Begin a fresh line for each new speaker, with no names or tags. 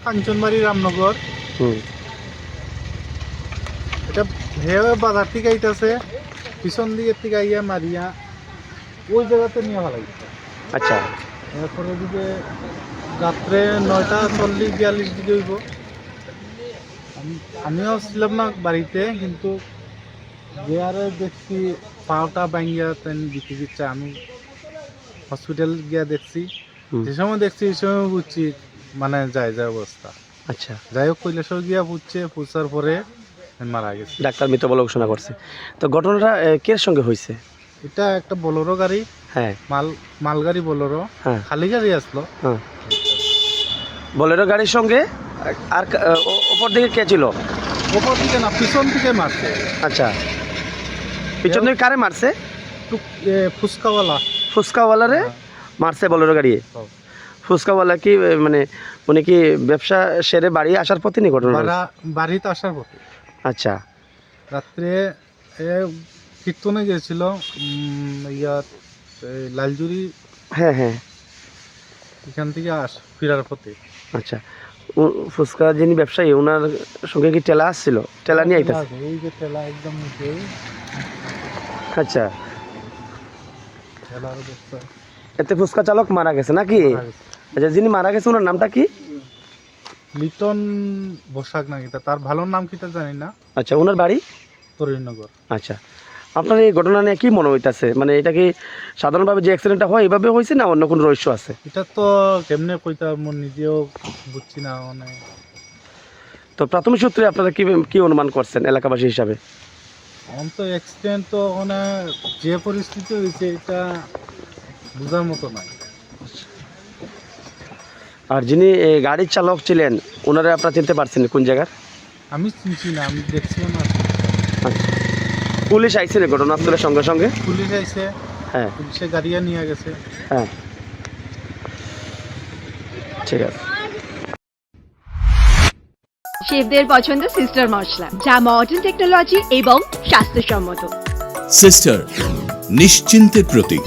কাঞ্চনবাড়ি রামনগর। এটা হেয়ার বাজার থেকে আইতাছে, পিছন দিকের থেকে আইয়া মারিয়া ওই জায়গাতে নিয়ে ভালো লাগছে।
আচ্ছা,
এরপরে দিকে রাত্রে 9:40-42 দিকে হইব। আমিও ছিলাম না বাড়িতে, কিন্তু যে আরে দেখছি পাওটা ভাঙ্গিয়া দিতে দিচ্ছে। আমি হসপিটাল গিয়া দেখছি, যে সময় দেখছি এই সময় বুঝছি মানে যায় অবস্থা।
আচ্ছা,
যাই হোক কৈলাসর গিয়া পুছার পরে মারা গেছে।
ডাক্তার মৃত বলে ঘোষণা করছে। তো ঘটনাটা কে সঙ্গে হয়েছে?
এটা একটা বোলেরো গাড়ি,
হ্যাঁ,
মালগাড়ি বোলেরো,
হ্যাঁ,
খালি গাড়ি আসলো।
হ্যাঁ, বোলেরো গাড়ির সঙ্গে আর ওপর দিকে কে ছিল?
ওপর দিকে না, পিছন থেকে মারছে।
আচ্ছা, পিছন দিকে কারে মারছে?
ফুচকাওয়ালা।
ফুচকাওয়ালারে মারছে বোলেরো গাড়ি। ফুচকাওয়ালা কি মানে উনি কি ব্যবসা সেরে বাড়ি আসার পথে নি ঘটনা?
বাড়িতে আসার পথে।
আচ্ছা,
রাত্রে কীর্তনে গেছিল ইয়াত লালজুরি।
হ্যাঁ হ্যাঁ,
এখান থেকে ফেরার পথে।
আচ্ছা, ফুচকা যিনি ব্যবসায়ী ওনার সঙ্গে কি টেলা আসছিল? টেলা নিয়ে আইতাছে?
এই যে টেলা একদম নিচে।
আচ্ছা,
টেলার অবস্থা।
এতে ফুচকা চালক মারা গেছে নাকি? আচ্ছা, যিনি মারা গেছে ওনার নামটা কি?
লিটন বসাক নাকি, তার ভালো নাম কিটা জানি না।
আচ্ছা, ওনার বাড়ি
তরুণনগর।
আচ্ছা, আপনার এই ঘটনা নিয়ে কি মনে হইতাছে? মানে এটা কি সাধারণভাবে যে অ্যাক্সিডেন্টটা হয় এইভাবে হয়েছে না অন্য কোনো রহস্য আছে?
এটা তো কেমনে কইতা মন নিজেও বুঝছি না। মানে
তো প্রাথমিক সূত্রে আপনারা কি অনুমান করছেন এলাকাবাসী হিসাবে?
এখন তো অ্যাক্সিডেন্ট তো মানে যে পরিস্থিতি হয়েছে এটা বোঝার মতো নয়।
আর যিনি গাড়ির চালক ছিলেন ওনারা আপনারা চিনতে পারছেন কোন জায়গার?
আমি চিনছি না, আমি দেখছিলাম না।
আচ্ছা, পুলিশ আইছে না ঘটনাস্থলের সঙ্গে সঙ্গে?
পুলিশ আইছে,
হ্যাঁ,
পুলিশে গাড়িয়া নিয়ে গেছে।
হ্যাঁ, ঠিক আছে।
শেফদের পছন্দ সিস্টার মশলা, যা মডার্ন টেকনোলজি এবং স্বাস্থ্যসম্মত।
সিস্টার, নিশ্চিন্তের প্রতীক।